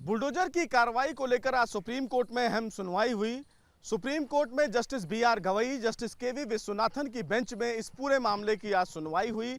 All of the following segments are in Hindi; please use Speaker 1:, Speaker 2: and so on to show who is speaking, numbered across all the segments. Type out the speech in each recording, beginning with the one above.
Speaker 1: बुलडोजर की कार्रवाई को लेकर आज सुप्रीम कोर्ट में अहम सुनवाई हुई। सुप्रीम कोर्ट में justice B R. Gavai, justice K V. Vishwanathan की बेंच में इस पूरे मामले की आज सुनवाई हुई।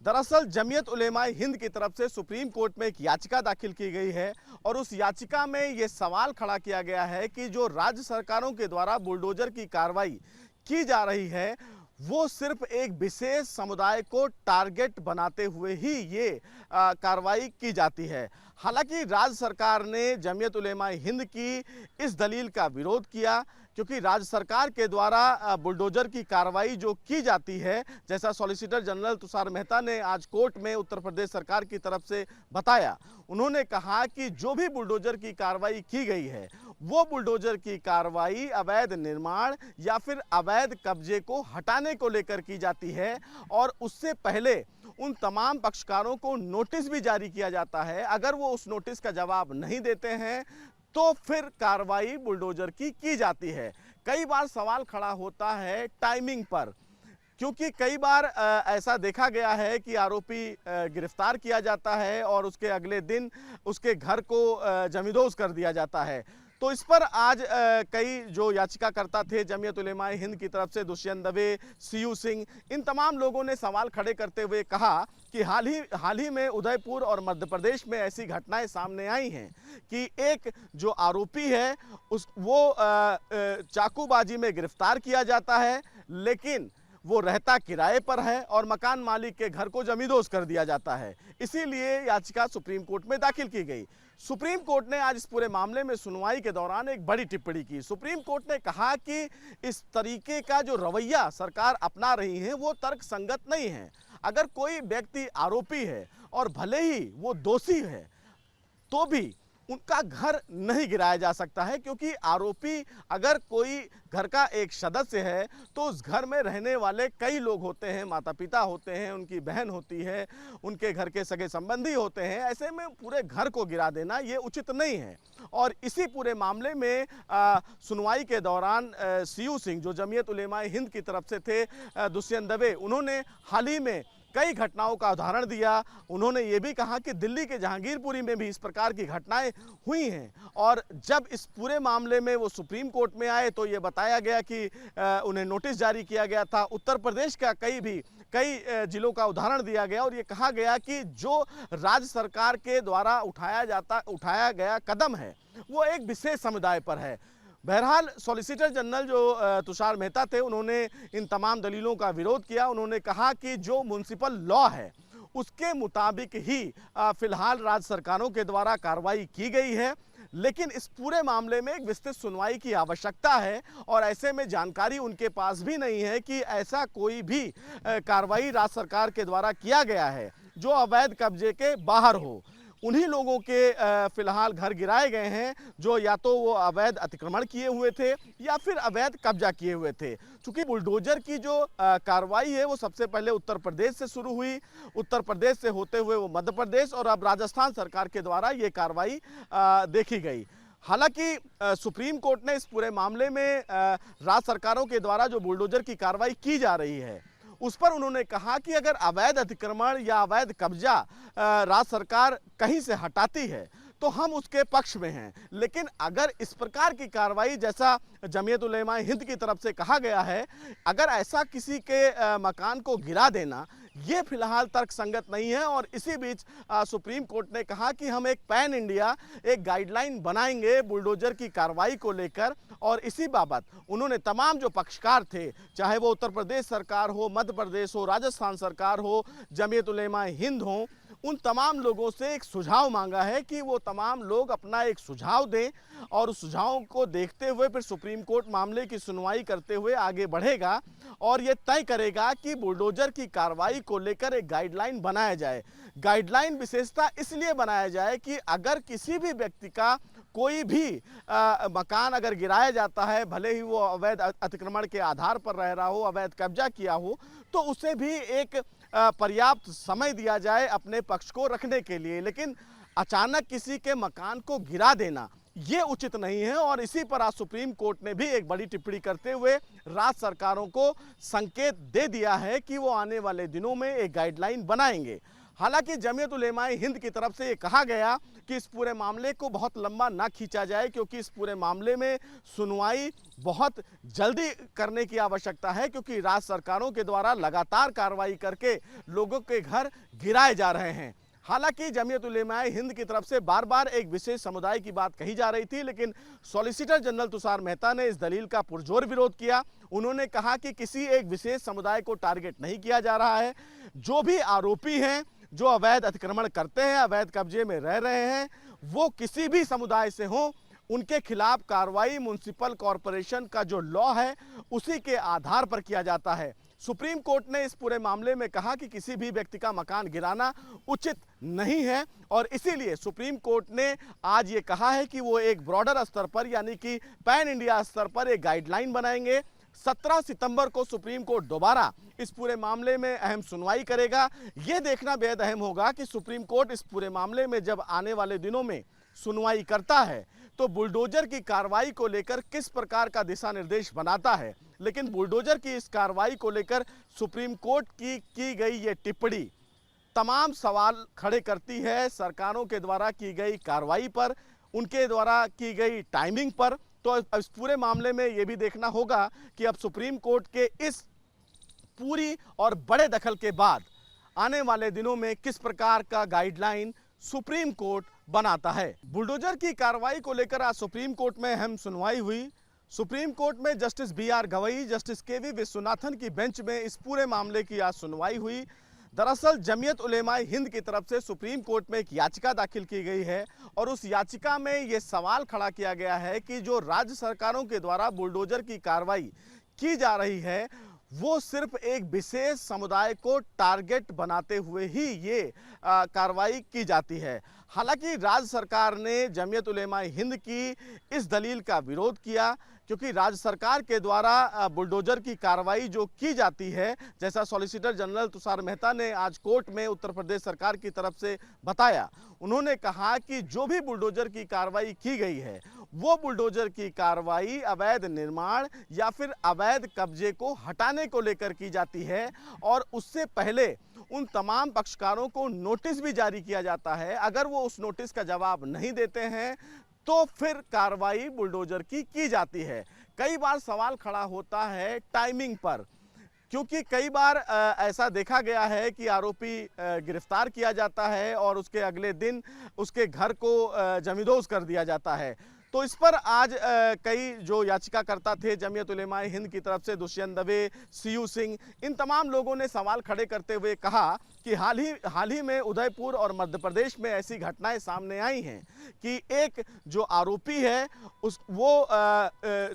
Speaker 1: दरअसल जमीयत उलेमाए हिंद की तरफ से सुप्रीम कोर्ट में एक याचिका दाखिल की गई है और उस याचिका में ये सवाल खड़ा किया गया है कि जो राज्य सरकारों के द्वारा बुलडोजर की कार्रवाई की जा रही है वो सिर्फ एक विशेष समुदाय को टारगेट बनाते हुए ही ये कार्रवाई की जाती है। हालांकि राज्य सरकार ने जमीयत उलेमाए हिंद की इस दलील का विरोध किया क्योंकि राज्य सरकार के द्वारा बुलडोजर की कार्रवाई जो की जाती है, जैसा सॉलिसिटर जनरल तुषार मेहता ने आज कोर्ट में उत्तर प्रदेश सरकार की तरफ से बताया, उन्होंने कहा कि जो भी बुलडोजर की कार्रवाई की गई है वो बुलडोजर की कार्रवाई अवैध निर्माण या फिर अवैध कब्जे को हटाने को लेकर की जाती है और उससे पहले उन तमाम पक्षकारों को नोटिस भी जारी किया जाता है। अगर वो उस नोटिस का जवाब नहीं देते हैं तो फिर कार्रवाई बुलडोजर की जाती है। कई बार सवाल खड़ा होता है टाइमिंग पर, क्योंकि कई बार ऐसा देखा गया है कि आरोपी गिरफ्तार किया जाता है और उसके अगले दिन उसके घर को जमींदोज कर दिया जाता है। तो इस पर आज कई जो याचिकाकर्ता थे जमीयत उलेमाए हिंद की तरफ से दुष्यंत दवे, सीयू सिंह, इन तमाम लोगों ने सवाल खड़े करते हुए कहा कि हाल ही में उदयपुर और मध्य प्रदेश में ऐसी घटनाएं सामने आई हैं कि एक जो आरोपी है वो चाकूबाजी में गिरफ्तार किया जाता है, लेकिन वो रहता किराए पर है और मकान मालिक के घर को जमींदोज कर दिया जाता है। इसीलिए याचिका सुप्रीम कोर्ट में दाखिल की गई। सुप्रीम कोर्ट ने आज इस पूरे मामले में सुनवाई के दौरान एक बड़ी टिप्पणी की। सुप्रीम कोर्ट ने कहा कि इस तरीके का जो रवैया सरकार अपना रही है वो तर्कसंगत नहीं है। अगर कोई व्यक्ति आरोपी है और भले ही वो दोषी है तो भी उनका घर नहीं गिराया जा सकता है, क्योंकि आरोपी अगर कोई घर का एक सदस्य है तो उस घर में रहने वाले कई लोग होते हैं, माता पिता होते हैं, उनकी बहन होती है, उनके घर के सगे संबंधी होते हैं। ऐसे में पूरे घर को गिरा देना ये उचित नहीं है। और इसी पूरे मामले में सुनवाई के दौरान सीयू सिंह जो जमीयत उलेमाए हिंद की तरफ से थे, दुष्यंत दवे, उन्होंने हाल ही में कई घटनाओं का उदाहरण दिया। उन्होंने ये भी कहा कि दिल्ली के जहांगीरपुरी में भी इस प्रकार की घटनाएं हुई हैं और जब इस पूरे मामले में वो सुप्रीम कोर्ट में आए तो ये बताया गया कि उन्हें नोटिस जारी किया गया था। उत्तर प्रदेश का कई जिलों का उदाहरण दिया गया और ये कहा गया कि जो राज्य सरकार के द्वारा उठाया गया कदम है वो एक विशेष समुदाय पर है। बहरहाल सॉलिसिटर जनरल जो तुषार मेहता थे, उन्होंने इन तमाम दलीलों का विरोध किया। उन्होंने कहा कि जो म्युनिसिपल लॉ है उसके मुताबिक ही फिलहाल राज्य सरकारों के द्वारा कार्रवाई की गई है, लेकिन इस पूरे मामले में एक विस्तृत सुनवाई की आवश्यकता है और ऐसे में जानकारी उनके पास भी नहीं है कि ऐसा कोई भी कार्रवाई राज्य सरकार के द्वारा किया गया है जो अवैध कब्जे के बाहर हो। उन्हीं लोगों के फिलहाल घर गिराए गए हैं जो या तो वो अवैध अतिक्रमण किए हुए थे या फिर अवैध कब्जा किए हुए थे। चूंकि बुलडोजर की जो कार्रवाई है वो सबसे पहले उत्तर प्रदेश से शुरू हुई, उत्तर प्रदेश से होते हुए वो मध्य प्रदेश और अब राजस्थान सरकार के द्वारा ये कार्रवाई देखी गई। हालांकि सुप्रीम कोर्ट ने इस पूरे मामले में राज्य सरकारों के द्वारा जो बुलडोजर की कार्रवाई की जा रही है उस पर उन्होंने कहा कि अगर अवैध अतिक्रमण या अवैध कब्जा राज्य सरकार कहीं से हटाती है तो हम उसके पक्ष में हैं, लेकिन अगर इस प्रकार की कार्रवाई जैसा जमीयत उलेमाए हिंद की तरफ से कहा गया है, अगर ऐसा किसी के मकान को गिरा देना ये फिलहाल तर्कसंगत नहीं है। और इसी बीच सुप्रीम कोर्ट ने कहा कि हम एक पैन इंडिया एक गाइडलाइन बनाएंगे बुलडोजर की कार्रवाई को लेकर और इसी बाबत उन्होंने तमाम जो पक्षकार थे, चाहे वो उत्तर प्रदेश सरकार हो, मध्य प्रदेश हो, राजस्थान सरकार हो, जमीयत उलेमाए हिंद हो, उन तमाम लोगों से एक सुझाव मांगा है कि वो तमाम लोग अपना एक सुझाव दें और उस सुझाव को देखते हुए फिर सुप्रीम कोर्ट मामले की सुनवाई करते हुए आगे बढ़ेगा और ये तय करेगा कि बुलडोजर की कार्रवाई को लेकर एक गाइडलाइन बनाया जाए। गाइडलाइन विशेषता इसलिए बनाया जाए कि अगर किसी भी व्यक्ति का कोई भी मकान अगर गिराया जाता है, भले ही वो अवैध अतिक्रमण के आधार पर रह रहा हो, अवैध कब्जा किया हो, तो उसे भी एक पर्याप्त समय दिया जाए अपने पक्ष को रखने के लिए। लेकिन अचानक किसी के मकान को गिरा देना ये उचित नहीं है और इसी पर आज सुप्रीम कोर्ट ने भी एक बड़ी टिप्पणी करते हुए राज्य सरकारों को संकेत दे दिया है कि वो आने वाले दिनों में एक गाइडलाइन बनाएंगे। हालांकि जमीयत उलेमाए हिंद की तरफ से ये कहा गया कि इस पूरे मामले को बहुत लंबा ना खींचा जाए, क्योंकि इस पूरे मामले में सुनवाई बहुत जल्दी करने की आवश्यकता है, क्योंकि राज्य सरकारों के द्वारा लगातार कार्रवाई करके लोगों के घर गिराए जा रहे हैं। हालांकि जमीयत उलेमा हिंद की तरफ से बार बार एक विशेष समुदाय की बात कही जा रही थी, लेकिन सॉलिसिटर जनरल तुषार मेहता ने इस दलील का पुरजोर विरोध किया। उन्होंने कहा कि किसी एक विशेष समुदाय को टारगेट नहीं किया जा रहा है। जो भी आरोपी हैं, जो अवैध अतिक्रमण करते हैं, अवैध कब्जे में रह रहे हैं, वो किसी भी समुदाय से हों, उनके खिलाफ कार्रवाई म्युनिसिपल कॉरपोरेशन का जो लॉ है उसी के आधार पर किया जाता है। सुप्रीम कोर्ट ने इस पूरे मामले में कहा कि किसी भी व्यक्ति का मकान गिराना उचित नहीं है, और इसीलिए सुप्रीम कोर्ट ने आज ये कहा है कि वो एक ब्रॉडर स्तर पर, यानी कि पैन इंडिया स्तर पर एक गाइडलाइन बनाएंगे। 17 सितंबर को सुप्रीम कोर्ट दोबारा इस पूरे मामले में अहम सुनवाई करेगा। ये देखना बेहद अहम होगा कि सुप्रीम कोर्ट इस पूरे मामले में जब आने वाले दिनों में सुनवाई करता है तो बुलडोजर की कार्रवाई को लेकर किस प्रकार का दिशा निर्देश बनाता है। लेकिन बुलडोजर की इस कार्रवाई को लेकर सुप्रीम कोर्ट की गई ये टिप्पणी तमाम सवाल खड़े करती है सरकारों के द्वारा की गई कार्रवाई पर, उनके द्वारा की गई टाइमिंग पर। तो इस पूरे मामले में ये भी देखना होगा कि अब सुप्रीम कोर्ट के इस पूरी और बड़े दखल के बाद आने वाले दिनों में किस प्रकार का गाइडलाइन सुप्रीम कोर्ट बनाता है। बुलडोजर की कार्रवाई को लेकर आज सुप्रीम कोर्ट में अहम सुनवाई हुई। सुप्रीम कोर्ट में justice BR Gavai, justice KV Vishwanathan की बेंच में इस पूरे मामले की आज सुनवाई हुई। दरअसल जमीयत उलेमा हिंद की तरफ से सुप्रीम कोर्ट में एक याचिका दाखिल की गई है, और उस याचिका में ये सवाल खड़ा किया गया है कि जो राज्य सरकारों के द्वारा बुलडोजर की कार्रवाई की जा रही है वो सिर्फ एक विशेष समुदाय को टारगेट बनाते हुए ही ये कार्रवाई की जाती है। हालांकि राज्य सरकार ने जमीयत उलेमा हिंद की इस दलील का विरोध किया, क्योंकि राज्य सरकार के द्वारा बुलडोजर की कार्रवाई जो की जाती है, जैसा सॉलिसिटर जनरल तुषार मेहता ने आज कोर्ट में उत्तर प्रदेश सरकार की तरफ से बताया, उन्होंने कहा कि जो भी बुलडोजर की कार्रवाई की गई है वो बुलडोजर की कार्रवाई अवैध निर्माण या फिर अवैध कब्जे को हटाने को लेकर की जाती है, और उससे पहले उन तमाम पक्षकारों को नोटिस भी जारी किया जाता है। अगर वो उस नोटिस का जवाब नहीं देते हैं तो फिर कार्रवाई बुलडोजर की जाती है। कई बार सवाल खड़ा होता है टाइमिंग पर, क्योंकि कई बार ऐसा देखा गया है कि आरोपी गिरफ्तार किया जाता है और उसके अगले दिन उसके घर को जमींदोज कर दिया जाता है। तो इस पर आज कई जो याचिकाकर्ता थे जमीयत उलेमा हिंद की तरफ से, दुष्यंत दवे, CU सिंह, इन तमाम लोगों ने सवाल खड़े करते हुए कहा कि हाल ही में उदयपुर और मध्य प्रदेश में ऐसी घटनाएं सामने आई हैं कि एक जो आरोपी है वो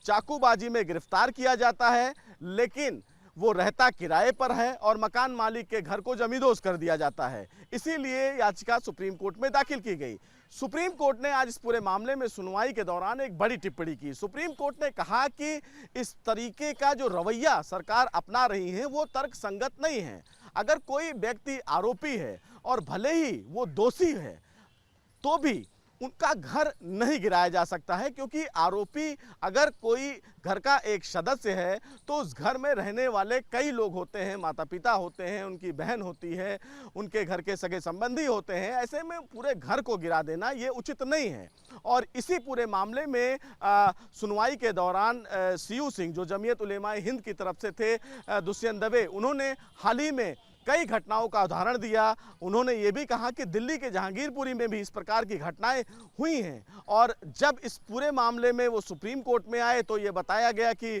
Speaker 1: चाकूबाजी में गिरफ्तार किया जाता है, लेकिन वो रहता किराए पर है और मकान मालिक के घर को जमींदोज कर दिया जाता है। इसीलिए याचिका सुप्रीम कोर्ट में दाखिल की गई। सुप्रीम कोर्ट ने आज इस पूरे मामले में सुनवाई के दौरान एक बड़ी टिप्पणी की। सुप्रीम कोर्ट ने कहा कि इस तरीके का जो रवैया सरकार अपना रही है वो तर्कसंगत नहीं है। अगर कोई व्यक्ति आरोपी है और भले ही वो दोषी है तो भी उनका घर नहीं गिराया जा सकता है, क्योंकि आरोपी अगर कोई घर का एक सदस्य है तो उस घर में रहने वाले कई लोग होते हैं, माता पिता होते हैं, उनकी बहन होती है, उनके घर के सगे संबंधी होते हैं। ऐसे में पूरे घर को गिरा देना ये उचित नहीं है। और इसी पूरे मामले में सुनवाई के दौरान CU सिंह जो जमीयत उलेमा हिंद की तरफ से थे, दुष्यंत दवे, उन्होंने हाल ही में कई घटनाओं का उदाहरण दिया। उन्होंने ये भी कहा कि दिल्ली के जहांगीरपुरी में भी इस प्रकार की घटनाएं हुई हैं, और जब इस पूरे मामले में वो सुप्रीम कोर्ट में आए तो ये बताया गया कि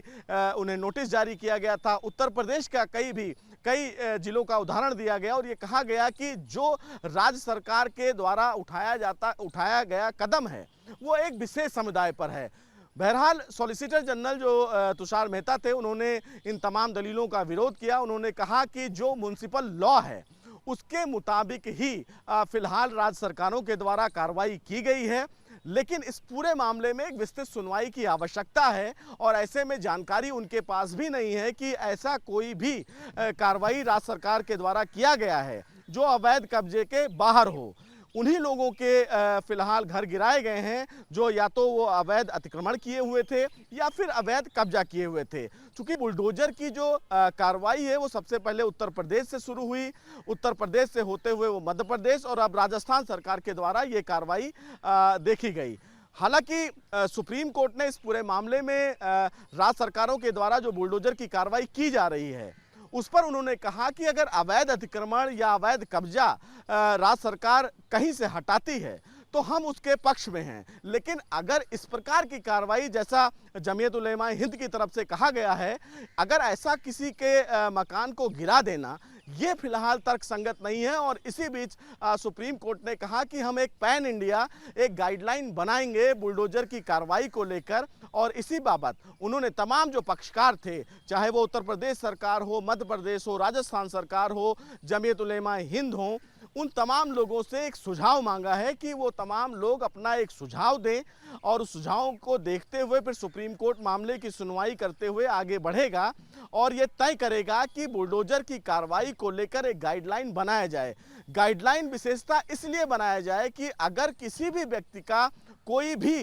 Speaker 1: उन्हें नोटिस जारी किया गया था। उत्तर प्रदेश का कई जिलों का उदाहरण दिया गया और ये कहा गया कि जो राज्य सरकार के द्वारा उठाया गया कदम है वो एक विशेष समुदाय पर है। बहरहाल सॉलिसिटर जनरल जो तुषार मेहता थे, उन्होंने इन तमाम दलीलों का विरोध किया। उन्होंने कहा कि जो म्युनिसिपल लॉ है उसके मुताबिक ही फिलहाल राज्य सरकारों के द्वारा कार्रवाई की गई है, लेकिन इस पूरे मामले में एक विस्तृत सुनवाई की आवश्यकता है, और ऐसे में जानकारी उनके पास भी नहीं है कि ऐसा कोई भी कार्रवाई राज्य सरकार के द्वारा किया गया है जो अवैध कब्जे के बाहर हो। उन्हीं लोगों के फिलहाल घर गिराए गए हैं जो या तो वो अवैध अतिक्रमण किए हुए थे या फिर अवैध कब्जा किए हुए थे। चूंकि बुलडोजर की जो कार्रवाई है वो सबसे पहले उत्तर प्रदेश से शुरू हुई, उत्तर प्रदेश से होते हुए वो मध्य प्रदेश और अब राजस्थान सरकार के द्वारा ये कार्रवाई देखी गई। हालांकि सुप्रीम कोर्ट ने इस पूरे मामले में राज्य सरकारों के द्वारा जो बुलडोजर की कार्रवाई की जा रही है उस पर उन्होंने कहा कि अगर अवैध अतिक्रमण या अवैध कब्जा राज्य सरकार कहीं से हटाती है तो हम उसके पक्ष में हैं, लेकिन अगर इस प्रकार की कार्रवाई जैसा जमीयत उलेमा हिंद की तरफ से कहा गया है, अगर ऐसा किसी के मकान को गिरा देना ये फिलहाल तर्कसंगत नहीं है। और इसी बीच सुप्रीम कोर्ट ने कहा कि हम एक पैन इंडिया एक गाइडलाइन बनाएंगे बुलडोजर की कार्रवाई को लेकर। और इसी बाबत उन्होंने तमाम जो पक्षकार थे, चाहे वो उत्तर प्रदेश सरकार हो, मध्य प्रदेश हो, राजस्थान सरकार हो, जमीयत उलेमा हिंद हो, उन तमाम लोगों से एक सुझाव मांगा है कि वो तमाम लोग अपना एक सुझाव दें और उस सुझाव को देखते हुए फिर सुप्रीम कोर्ट मामले की सुनवाई करते हुए आगे बढ़ेगा और ये तय करेगा कि बुलडोजर की कार्रवाई को लेकर एक गाइडलाइन बनाया जाए। गाइडलाइन विशेषता इसलिए बनाया जाए कि अगर किसी भी व्यक्ति का कोई भी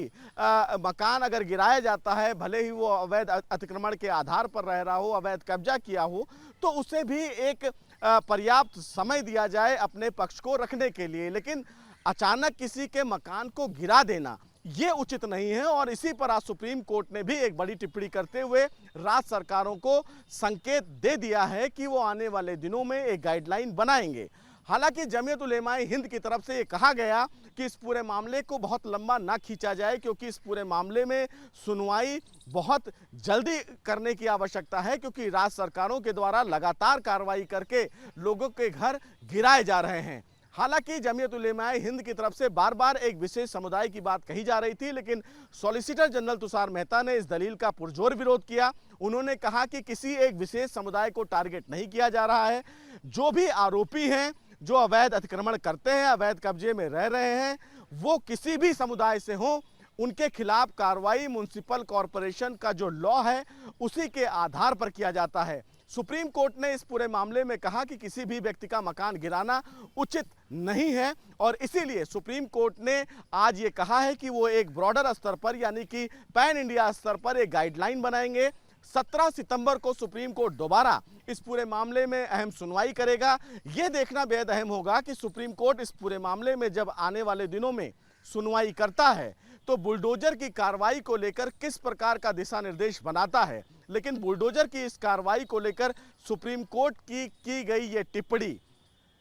Speaker 1: मकान अगर गिराया जाता है, भले ही वो अवैध अतिक्रमण के आधार पर रह रहा हो, अवैध कब्जा किया हो, तो उसे भी एक पर्याप्त समय दिया जाए अपने पक्ष को रखने के लिए। लेकिन अचानक किसी के मकान को गिरा देना ये उचित नहीं है। और इसी पर आज सुप्रीम कोर्ट ने भी एक बड़ी टिप्पणी करते हुए राज्य सरकारों को संकेत दे दिया है कि वो आने वाले दिनों में एक गाइडलाइन बनाएंगे। हालांकि जमीयत उलेमा हिंद की तरफ से ये कहा गया कि इस पूरे मामले को बहुत लंबा ना खींचा जाए, क्योंकि इस पूरे मामले में सुनवाई बहुत जल्दी करने की आवश्यकता है, क्योंकि राज्य सरकारों के द्वारा लगातार कार्रवाई करके लोगों के घर गिराए जा रहे हैं। हालांकि जमीयत उलेमा हिंद की तरफ से बार बार एक विशेष समुदाय की बात कही जा रही थी, लेकिन सॉलिसिटर जनरल तुषार मेहता ने इस दलील का पुरजोर विरोध किया। उन्होंने कहा कि किसी एक विशेष समुदाय को टारगेट नहीं किया जा रहा है। जो भी आरोपी हैं, जो अवैध अतिक्रमण करते हैं, अवैध कब्जे में रह रहे हैं, वो किसी भी समुदाय से हो, उनके खिलाफ कार्रवाई म्युनिसिपल कॉरपोरेशन का जो लॉ है उसी के आधार पर किया जाता है। सुप्रीम कोर्ट ने इस पूरे मामले में कहा कि किसी भी व्यक्ति का मकान गिराना उचित नहीं है और इसीलिए सुप्रीम कोर्ट ने आज ये कहा है कि वो एक ब्रॉडर स्तर पर यानी कि पैन इंडिया स्तर पर एक गाइडलाइन बनाएंगे। 17 सितंबर को सुप्रीम कोर्ट दोबारा इस पूरे मामले में अहम सुनवाई करेगा। ये देखना बेहद अहम होगा कि सुप्रीम कोर्ट इस पूरे मामले में जब आने वाले दिनों में सुनवाई करता है तो बुलडोजर की कार्रवाई को लेकर किस प्रकार का दिशा निर्देश बनाता है। लेकिन बुलडोजर की इस कार्रवाई को लेकर सुप्रीम कोर्ट की गई ये टिप्पणी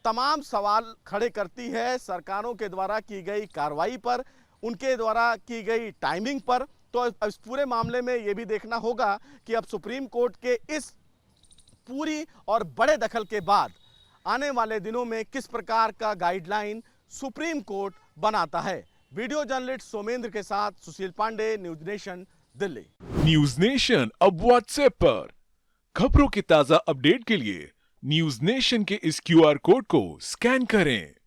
Speaker 1: तमाम सवाल खड़े करती है सरकारों के द्वारा की गई कार्रवाई पर, उनके द्वारा की गई टाइमिंग पर। तो इस पूरे मामले में ये भी देखना होगा कि अब सुप्रीम कोर्ट के इस पूरी और बड़े दखल के बाद आने वाले दिनों में किस प्रकार का गाइडलाइन सुप्रीम कोर्ट बनाता है। वीडियो जर्नलिस्ट सोमेंद्र के साथ Sushil Pande, news nation, Delhi.
Speaker 2: News nation अब व्हाट्सएप पर खबरों की ताजा अपडेट के लिए न्यूज नेशन के इस QR कोड को स्कैन करें